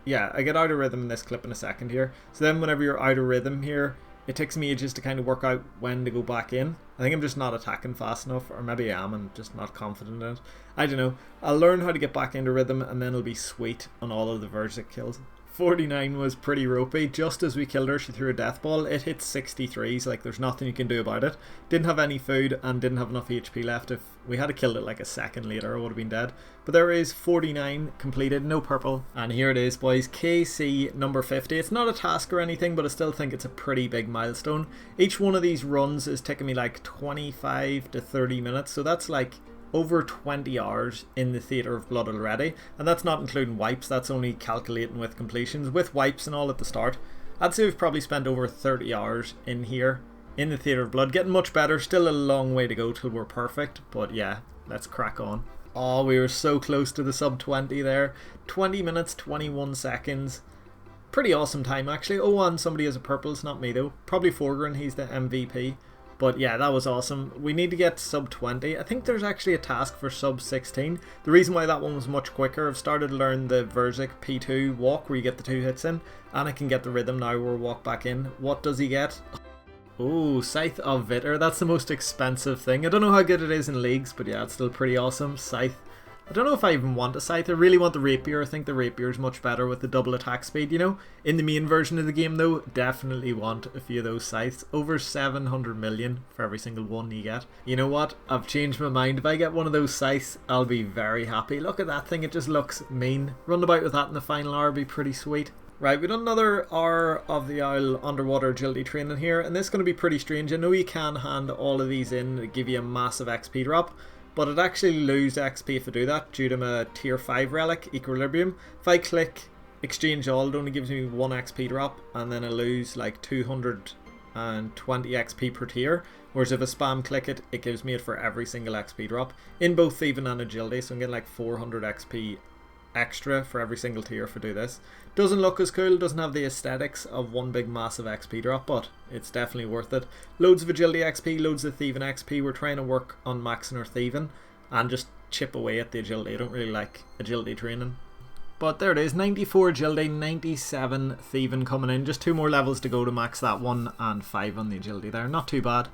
yeah, I get out of rhythm in this clip in a second here. So then whenever you're out of rhythm here, it takes me ages to kind of work out when to go back in. I think I'm just not attacking fast enough, or maybe I am and just not confident in it. I don't know. I'll learn how to get back into rhythm and then it'll be sweet on all of the Verzik kills. 49 was pretty ropey. Just as we killed her, she threw a death ball. It hit 63s, like there's nothing you can do about it. Didn't have any food and didn't have enough HP left. If we had killed it like a second later, I would have been dead. But there is 49 completed, no purple. And here it is, boys, KC number 50. It's not a task or anything, but I still think it's a pretty big milestone. Each one of these runs is taking me like 25 to 30 minutes, so that's like over 20 hours in the Theatre of Blood already, and that's not including wipes, that's only calculating with completions. With wipes and all at the start, I'd say we've probably spent over 30 hours in here in the Theatre of Blood. Getting much better, still a long way to go till we're perfect, but yeah, let's crack on. Oh, we were so close to the sub 20 there. 20 minutes 21 seconds. Pretty awesome time actually. Oh, and somebody has a purple, it's not me though. Probably Forgren, he's the MVP. But yeah, that was awesome. We need to get sub 20. I think there's actually a task for sub 16. The reason why that one was much quicker, I've started to learn the Verzik P2 walk where you get the 2 hits in. And I can get the rhythm now where we walk back in. What does he get? Oh, Scythe of Vitter. That's the most expensive thing. I don't know how good it is in leagues, but yeah, it's still pretty awesome. Scythe. I don't know if I even want a Scythe. I really want the Rapier. I think the Rapier is much better with the double attack speed, you know. In the main version of the game though, definitely want a few of those Scythes. Over 700 million for every single one you get. You know what? I've changed my mind. If I get one of those Scythes, I'll be very happy. Look at that thing. It just looks mean. Run about with that in the final hour would be pretty sweet. Right, we've done another hour of the Isle underwater agility training here, and this is going to be pretty strange. I know you can hand all of these in to give you a massive XP drop, but I'd actually lose XP if I do that due to my tier 5 relic, Equilibrium. If I click exchange all, it only gives me 1 XP drop, and then I lose like 220 XP per tier. Whereas if I spam click it, it gives me it for every single XP drop in both Thieving and Agility, so I'm getting like 400 XP extra for every single tier if I do this. Doesn't look as cool, doesn't have the aesthetics of one big massive XP drop, but it's definitely worth it. Loads of Agility XP, loads of Thieving XP. We're trying to work on maxing our Thieving and just chip away at the Agility. I don't really like Agility training. But there it is, 94 Agility, 97 Thieving coming in. Just 2 more levels to go to max that one, and 5 on the Agility there. Not too bad.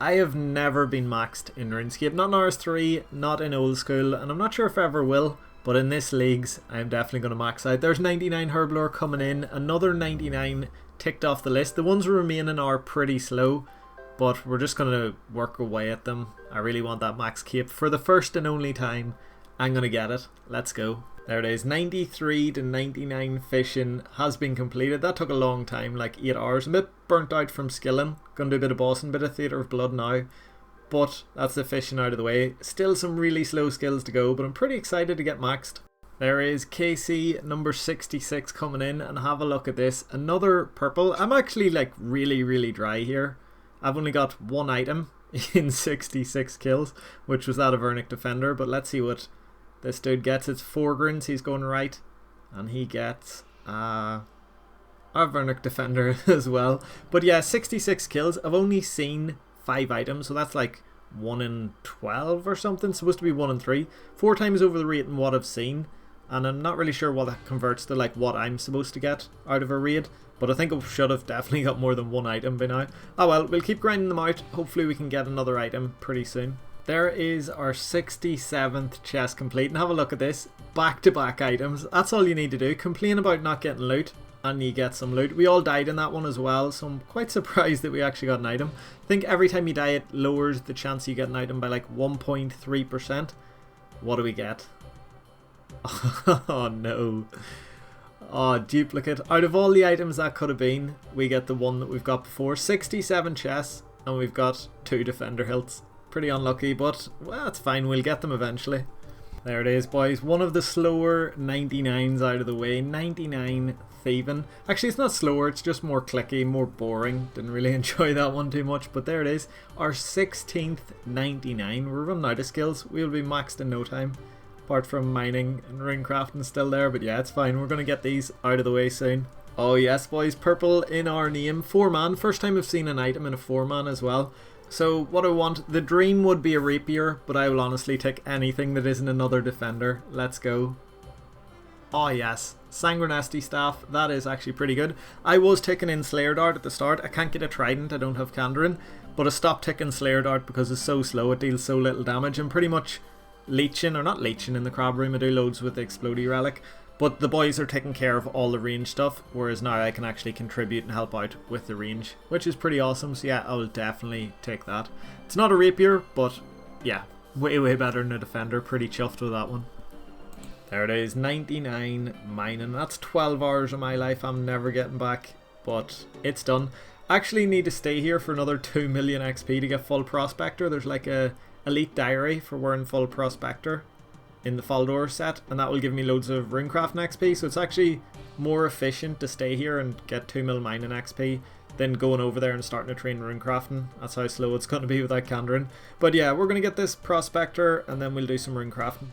I have never been maxed in RuneScape. Not in RS3, not in old school, and I'm not sure if I ever will. But in this leagues, I'm definitely going to max out. There's 99 Herblore coming in. Another 99 ticked off the list. The ones remaining are pretty slow, but we're just going to work away at them. I really want that max cape. For the first and only time, I'm going to get it. Let's go. There it is. 93 to 99 fishing has been completed. That took a long time, like 8 hours. I'm a bit burnt out from skilling. Going to do a bit of bossing, bit of Theatre of Blood now. But that's the fishing out of the way. Still some really slow skills to go, but I'm pretty excited to get maxed. There is KC number 66 coming in, and have a look at this. Another purple. I'm actually like really dry here. I've only got 1 item in 66 kills, which was that of Vernic Defender, but let's see what this dude gets. It's Forgrins, he's going right, and he gets a Vernic Defender as well. But yeah, 66 kills. I've only seen 5 items, so that's like 1 in 12 or something. It's supposed to be 1 in 3. 4 times over the rate in what I've seen, and I'm not really sure what that converts to, like what I'm supposed to get out of a raid, but I think I should have definitely got more than 1 item by now. Oh well, we'll keep grinding them out. Hopefully we can get another item pretty soon. There is our 67th chest complete, and have a look at this. Back-to-back items. That's all you need to do. Complain about not getting loot, and you get some loot. We all died in that one as well, so I'm quite surprised that we actually got an item. I think every time you die it lowers the chance you get an item by like 1.3%. What do we get? Oh no. Oh, duplicate. Out of all the items that could have been, we get the one that we've got before. 67 chests, and we've got 2 defender hilts. Pretty unlucky, but well, that's fine. We'll get them eventually. There it is, boys. One of the slower 99s out of the way. 99 Thieving. Actually, it's not slower, it's just more clicky, more boring. Didn't really enjoy that one too much, but there it is. Our 16th 99. We're running out of skills. We'll be maxed in no time. Apart from mining and runecrafting still there, but yeah, it's fine. We're going to get these out of the way soon. Oh yes, boys. Purple in our name. 4-man. First time I've seen an item in a 4-man as well. So what I want, the dream would be a rapier, but I will honestly take anything that isn't another defender. Let's go. Oh yes, Sanguinesti staff, that is actually pretty good. I was taking in Slayer Dart at the start. I can't get a trident, I don't have Kandarin, but I stopped taking Slayer Dart because it's so slow, it deals so little damage. I'm pretty much leeching, or not leeching in the crab room. I do loads with the Explodey relic, But the boys are taking care of all the range stuff, whereas now I can actually contribute and help out with the range, which is pretty awesome. So yeah, I will definitely take that. It's not a rapier, but yeah, way better than a defender. Pretty chuffed with that one. There it is, 99 mining. That's 12 hours of my life I'm never getting back, but it's done. Actually need to stay here for another 2 million XP to get full prospector. There's like a elite diary for wearing full prospector in the Faldor set, and that will give me loads of runecraft XP, so it's actually more efficient to stay here and get 2 mil mining XP than going over there and starting to train runecrafting. That's how slow it's going to be without Candrin. But yeah, we're going to get this prospector and then we'll do some runecrafting.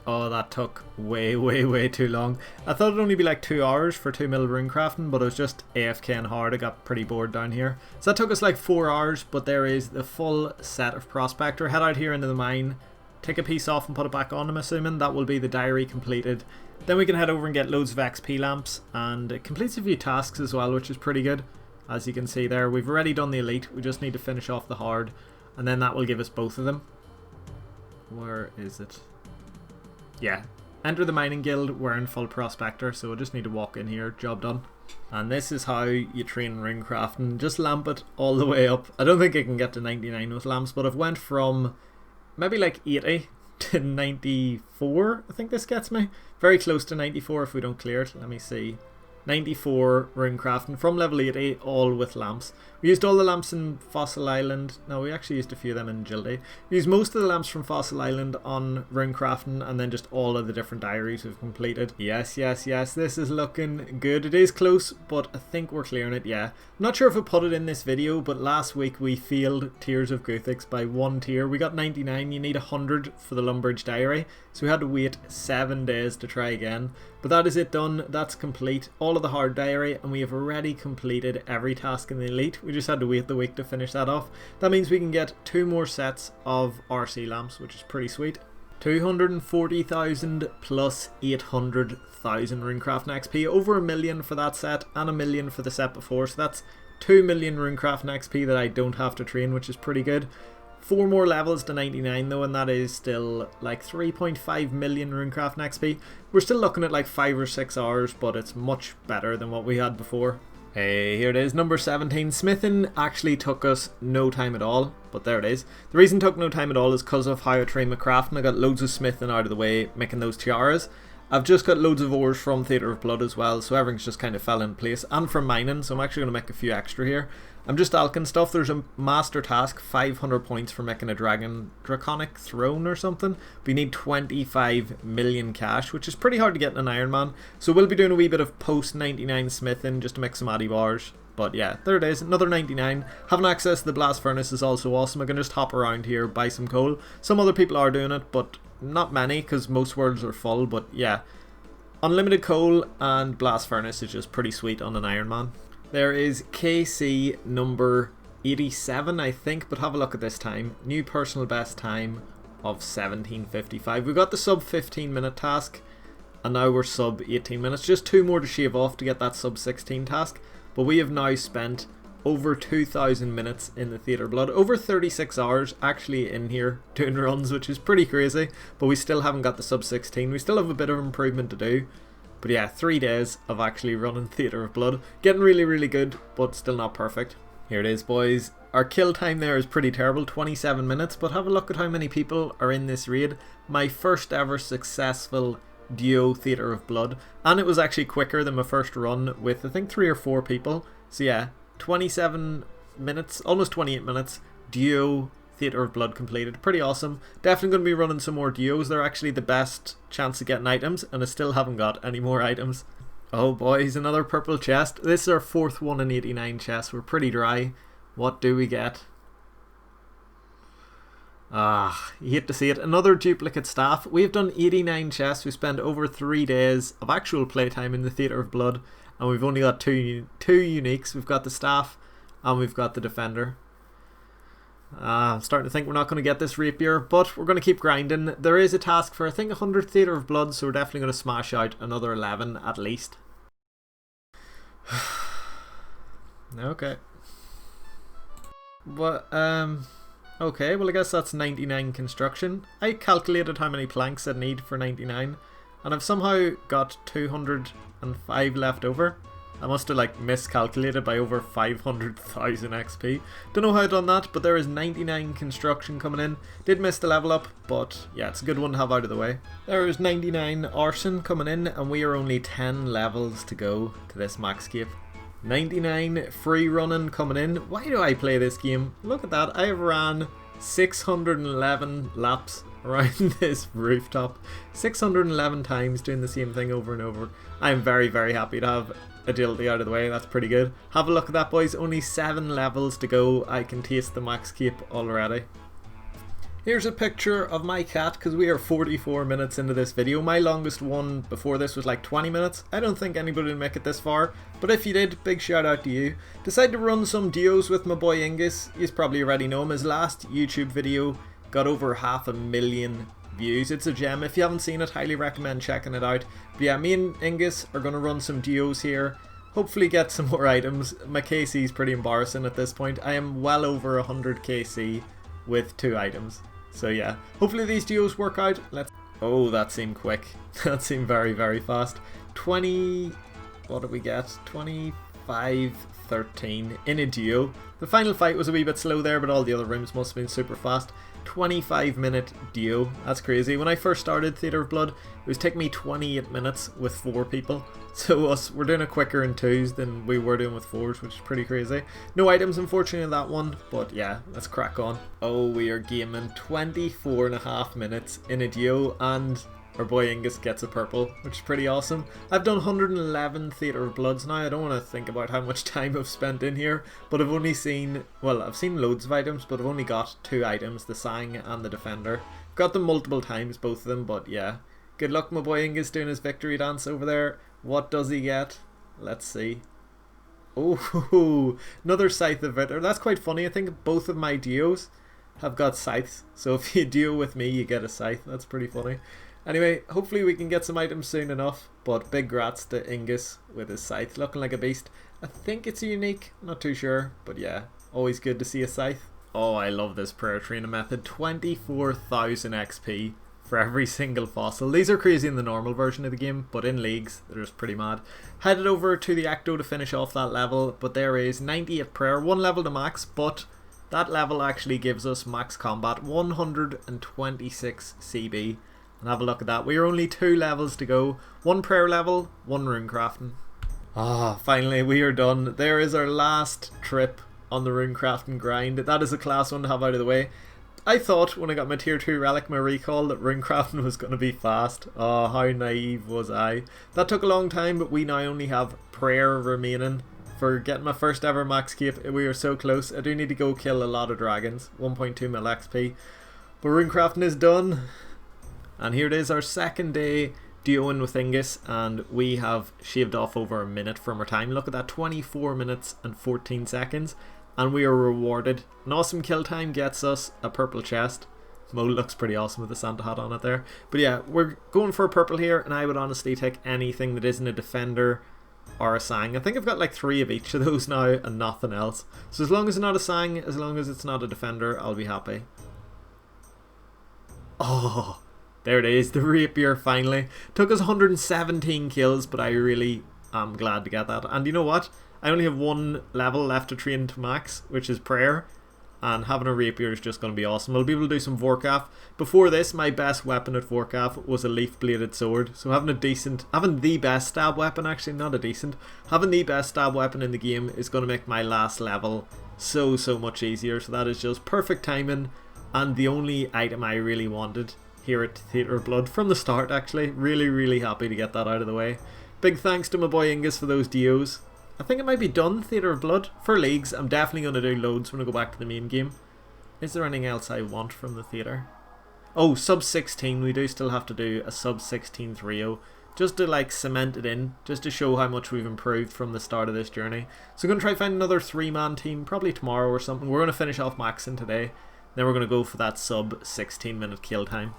Oh, that took way too long. I thought it'd only be like 2 hours for 2 mil runecrafting, but it was just AFK and hard. I got pretty bored down here. So that took us like 4 hours, but there is the full set of prospector. Head out here into the mine, take a piece off and put it back on, I'm assuming. That will be the diary completed. Then we can head over and get loads of XP lamps, and it completes a few tasks as well, which is pretty good. As you can see there, we've already done the elite, we just need to finish off the hard, and then that will give us both of them. Where is it? Yeah, enter the mining guild wearing full prospector, so we'll just need to walk in here, job done. And this is how you train runecrafting, just lamp it all the way up. I don't think I can get to 99 with lamps, but I've went from maybe like 80 to 94, I think this gets me. Very close to 94 if we don't clear it. Let me see. 94 runecrafting from level 80, all with lamps. We used all the lamps in Fossil Island. No, we actually used a few of them in Gilday. We used most of the lamps from Fossil Island on runecrafting, and then just all of the different diaries we've completed. Yes, this is looking good. It is close, but I think we're clearing it, yeah. I'm not sure if I put it in this video, but last week we failed Tears of Guthix by 1 tier. We got 99, you need 100 for the Lumbridge diary, so we had to wait 7 days to try again. But that is it done, that's complete. All of the hard diary, and we have already completed every task in the elite. We just had to wait the week to finish that off. That means we can get 2 more sets of RC lamps, which is pretty sweet. 240,000 plus 800,000 runecraft XP, over 1 million for that set and 1 million for the set before, so that's 2 million runecraft XP that I don't have to train, which is pretty good. 4 more levels to 99 though, and that is still like 3.5 million runecraft XP. We're still looking at like 5 or 6 hours, but it's much better than what we had before. Hey, here it is, number 17. Smithing actually took us no time at all, but there it is. The reason it took no time at all is because of how I train my crafting. I got loads of smithing out of the way, making those tiaras. I've just got loads of ores from Theatre of Blood as well, so everything's just kind of fell in place. And from mining, so I'm actually going to make a few extra here. I'm just alching stuff. There's a master task, 500 points for making a draconic throne or something. We need 25 million cash, which is pretty hard to get in an Iron Man. So we'll be doing a wee bit of post 99 smithing just to make some addy bars. But yeah, there it is, another 99. Having access to the blast furnace is also awesome. I can just hop around here, buy some coal. Some other people are doing it, but not many because most worlds are full. But yeah, unlimited coal and blast furnace is just pretty sweet on an Iron Man. There is KC number 87, I think, but have a look at this time. New personal best time of 17:55. We got the sub 15 minute task, and now we're sub 18 minutes. Just 2 more to shave off to get that sub 16 task. But we have now spent over 2,000 minutes in the Theatre Blood. Over 36 hours actually in here doing runs, which is pretty crazy. But we still haven't got the sub 16. We still have a bit of improvement to do. But yeah, 3 days of actually running Theatre of Blood. Getting really good, but still not perfect. Here it is, boys. Our kill time there is pretty terrible, 27 minutes. But have a look at how many people are in this raid. My first ever successful duo Theatre of Blood. And it was actually quicker than my first run with, I think, 3 or 4 people. So yeah, 27 minutes, almost 28 minutes, duo Theatre of Blood completed. Pretty awesome. Definitely going to be running some more duos. They're actually the best chance of getting items, and I still haven't got any more items. Oh boys, another purple chest. This is our 4th one in 89 chests. We're pretty dry. What do we get? Ah, you hate to see it. Another duplicate staff. We've done 89 chests. We spent over 3 days of actual playtime in the Theatre of Blood, and we've only got two uniques. We've got the staff and we've got the defender. I'm starting to think we're not going to get this rapier, but we're going to keep grinding. There is a task for, I think, 100 Theatre of Blood, so we're definitely going to smash out another 11 at least. Okay. But, okay, well I guess that's 99 construction. I calculated how many planks I'd need for 99, and I've somehow got 205 left over. I must have like miscalculated by over 500,000 XP. Don't know how I've done that, but there is 99 construction coming in. Did miss the level up, but yeah, it's a good one to have out of the way. There is 99 arson coming in, and we are only 10 levels to go to this maxscape. 99 free running coming in. Why do I play this game? Look at that, I have ran 611 laps around this rooftop. 611 times doing the same thing over and over. I'm very happy to have agility out of the way. That's pretty good. Have a look at that, boys. Only 7 levels to go. I can taste the maxscape already. Here's a picture of my cat, because we are 44 minutes into this video. My longest one before this was like 20 minutes. I don't think anybody would make it this far, but if you did, big shout out to you. Decided to run some duos with my boy Ingus. You probably already know him. His last YouTube video got over 500,000 views. It's a gem. If you haven't seen it, highly recommend checking it out. But yeah, me and Ingus are going to run some duos here. Hopefully get some more items. My KC is pretty embarrassing at this point. I am well over 100 KC with 2 items. So yeah, hopefully these duos work out. Oh, that seemed quick. That seemed very fast. 20... what did we get? 25-13 in a duo. The final fight was a wee bit slow there, but all the other rooms must have been super fast. 25-minute duo. That's crazy. When I first started Theatre of Blood, it was taking me 28 minutes with 4 people. So we're doing it quicker in 2s than we were doing with 4s, which is pretty crazy. No items, unfortunately, in that one, but yeah, let's crack on. Oh, we are gaming 24.5 minutes in a duo, and our boy Ingus gets a purple, which is pretty awesome. I've done 111 Theatre of Bloods now. I don't want to think about how much time I've spent in here, but I've only seen, well, I've seen loads of items, but I've only got 2 items, the Sang and the Defender. Got them multiple times, both of them, but yeah. Good luck, my boy Ingus doing his victory dance over there. What does he get? Let's see. Oh, another Scythe of Victor. That's quite funny. I think both of my duos have got scythes, so if you duo with me, you get a scythe. That's pretty funny. Anyway, hopefully we can get some items soon enough, but big grats to Ingus with his scythe, looking like a beast. I think it's a unique, not too sure, but yeah, always good to see a scythe. Oh, I love this prayer training method. 24,000 XP for every single fossil. These are crazy in the normal version of the game, but in leagues, they're just pretty mad. Headed over to the Ecto to finish off that level, but there is 98 prayer, 1 level to max, but that level actually gives us max combat, 126 CB. And have a look at that. We are only 2 levels to go. 1 prayer level, 1 rune crafting. Ah, finally we are done. There is our last trip on the rune crafting grind. That is a class one to have out of the way. I thought when I got my tier 2 relic, my recall, that rune crafting was going to be fast. Oh, how naive was I. That took a long time, but we now only have prayer remaining for getting my first ever max cape. We are so close. I do need to go kill a lot of dragons. 1.2 mil XP. But rune crafting is done. And here it is, our second day duoing with Ingus, and we have shaved off over a minute from our time. Look at that, 24 minutes and 14 seconds, and we are rewarded. An awesome kill time gets us a purple chest. Mo looks pretty awesome with the Santa hat on it there. But yeah, we're going for a purple here, and I would honestly take anything that isn't a defender or a Sang. I think I've got like 3 of each of those now and nothing else. So as long as it's not a Sang, as long as it's not a defender, I'll be happy. Oh, there it is, the rapier finally. Took us 117 kills, but I really am glad to get that. And you know what? I only have 1 level left to train to max, which is prayer. And having a rapier is just going to be awesome. I'll be able to do some Vorkaf. Before this, my best weapon at Vorkaf was a leaf-bladed sword. So having the best stab weapon, actually, not a decent. Having the best stab weapon in the game is going to make my last level so much easier. So that is just perfect timing. And the only item I really wanted here at Theatre of Blood from the start, actually. Really happy to get that out of the way. Big thanks to my boy Ingus for those duos. I think it might be done, Theatre of Blood. For leagues, I'm definitely going to do loads when I go back to the main game. Is there anything else I want from the theatre? Oh, sub 16. We do still have to do a sub 16 3-0. Just to like cement it in. Just to show how much we've improved from the start of this journey. So I'm going to try to find another 3-man team. Probably tomorrow or something. We're going to finish off maxing today. Then we're going to go for that sub 16 minute kill time.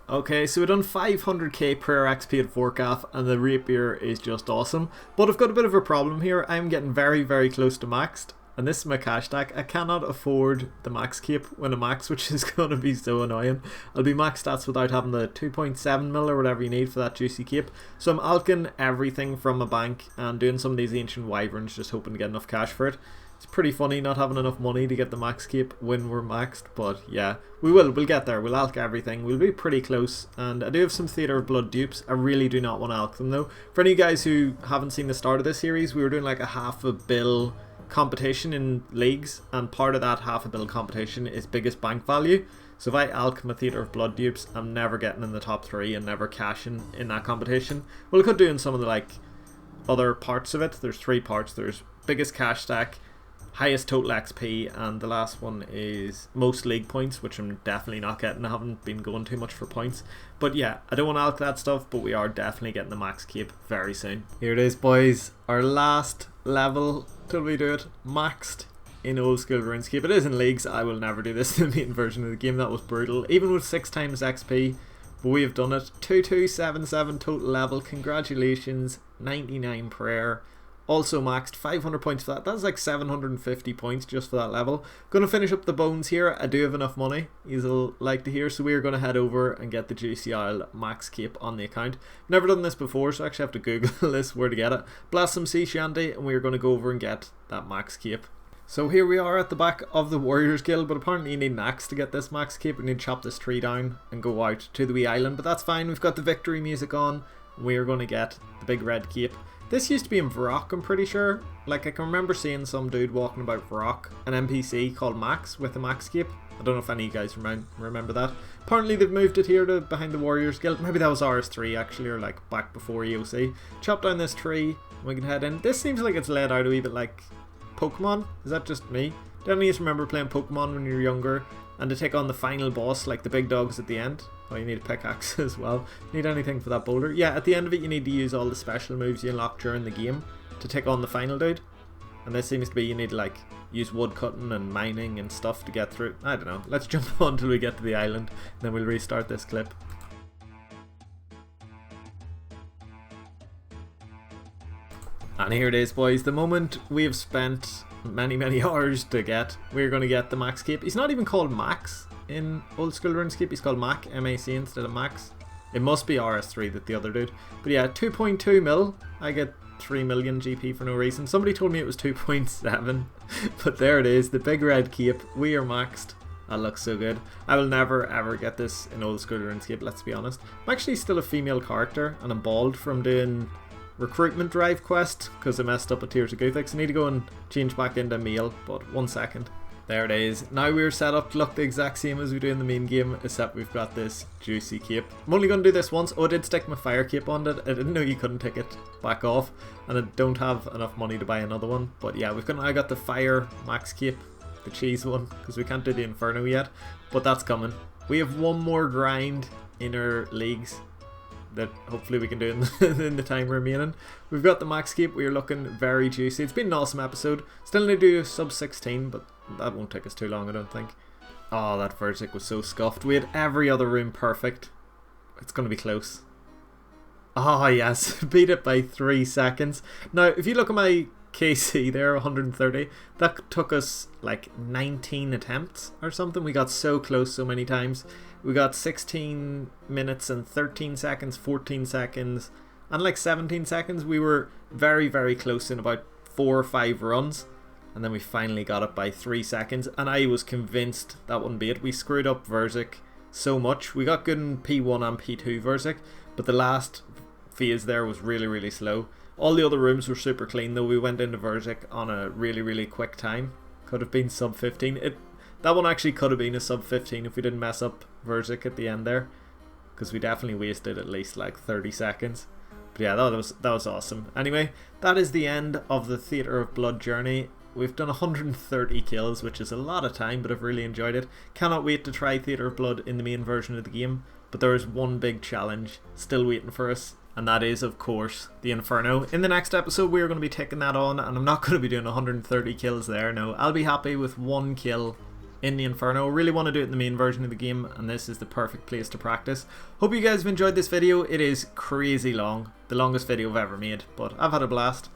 Okay, so we've done 500k prayer XP at Vorkaf, and the rapier is just awesome. But I've got a bit of a problem here. I'm getting very close to maxed, And this is my cash stack. I cannot afford the max cape when I max, which is going to be so annoying. I'll be max stats without having the 2.7 mil or whatever you need for that juicy cape. So I'm alking everything from a bank and doing some of these ancient wyverns, just hoping to get enough cash for it. It's pretty funny not having enough money to get the max cape when we're maxed, but yeah, we'll get there. We'll alk everything. We'll be pretty close, and I do have some Theatre of Blood dupes. I really do not want to alk them though. For any guys who haven't seen the start of this series, we were doing like a $500 million competition in leagues, and part of that $500 million competition is biggest bank value. So if I alk my Theatre of Blood dupes, I'm never getting in the top 3 and never cashing in that competition. Well, I could do in some of the like other parts of it. There's 3 parts. There's biggest cash stack, highest total XP, and the last one is most league points, which I'm definitely not getting. I haven't been going too much for points, but yeah, I don't want to alk that stuff, but we are definitely getting the max cape very soon. Here it is, boys, our last level till we do it, maxed in old school RuneScape. It is in leagues. I will never do this in the main version of the game. That was brutal, even with 6 times XP, but we have done it. 2277 total level. Congratulations. 99 prayer. Also maxed, 500 points for that. That's like 750 points just for that level. Going to finish up the bones here. I do have enough money, you'll like to hear, so we are going to head over and get the Juicy Isle max cape on the account. Never done this before, so I actually have to Google this where to get it. Blast some sea shanty, and we're going to go over and get that max cape. So here we are at the back of the Warriors Guild, but apparently you need an axe to get this max cape. We need to chop this tree down and go out to the wee island, but that's fine. We've got the victory music on. We are going to get the big red cape. This used to be in Varrock, I'm pretty sure. Like, I can remember seeing some dude walking about Varrock, an NPC called Max with a max cape. I don't know if any of you guys remember that. Apparently they've moved it here to behind the Warriors Guild. Maybe that was RS3 actually, or like back before EOC. Chop down this tree, and we can head in. This seems like it's laid out a wee bit like Pokemon. Is that just me? Don't you just remember playing Pokemon when you were younger, and to take on the final boss, like the big dogs at the end? Oh, you need a pickaxe as well. Need anything for that boulder? Yeah, at the end of it you need to use all the special moves you unlock during the game to take on the final dude. And this seems to be you need to like use wood cutting and mining and stuff to get through. I don't know. Let's jump on till we get to the island, and then we'll restart this clip. And here it is, boys. The moment we have spent many hours to get, we're going to get the max cape. He's not even called Max in old school RuneScape. He's called Mac, M-A-C instead of Max. It must be RS3 that the other dude. But yeah, 2.2 mil. I get 3 million GP for no reason. Somebody told me it was 2.7, but there it is, the big red cape. We are maxed. That looks so good. I will never ever get this in old school RuneScape, let's be honest. I'm actually still a female character, and I'm bald from doing recruitment drive quest because I messed up a Tears of Guthix. I need to go and change back into male, but 1 second. There it is. Now we're set up to look the exact same as we do in the main game, except we've got this juicy cape. I'm only going to do this once. Oh, I did stick my fire cape on it. I didn't know you couldn't take it back off, and I don't have enough money to buy another one. But yeah, I got the fire max cape, the cheese one, because we can't do the Inferno yet, but that's coming. We have one more grind in our leagues that hopefully we can do in the time remaining. We've got the max cape. We are looking very juicy. It's been an awesome episode. Still need to do sub 16, but that won't take us too long, I don't think. Oh, that Vertic was so scuffed. We had every other room perfect. It's going to be close. Oh yes, beat it by 3 seconds. Now, if you look at my KC there, 130, that took us like 19 attempts or something. We got so close so many times. We got 16 minutes and 13 seconds, 14 seconds, and like 17 seconds. We were very close in about 4 or 5 runs. And then we finally got it by 3 seconds, and I was convinced that wouldn't be it. We screwed up Verzik so much. We got good in P1 and P2 Verzik, but the last phase there was really slow. All the other rooms were super clean though. We went into Verzik on a really quick time. Could have been sub 15. That one actually could have been a sub 15 if we didn't mess up Verzik at the end there, because we definitely wasted at least like 30 seconds. But yeah, that was awesome. Anyway, that is the end of the Theatre of Blood journey. We've done 130 kills, which is a lot of time, but I've really enjoyed it. Cannot wait to try Theatre of Blood in the main version of the game, but there is one big challenge still waiting for us, and that is, of course, the Inferno. In the next episode, we're going to be taking that on, and I'm not going to be doing 130 kills there, no. I'll be happy with 1 kill in the Inferno. I really want to do it in the main version of the game, and this is the perfect place to practice. Hope you guys have enjoyed this video. It is crazy long, the longest video I've ever made, but I've had a blast.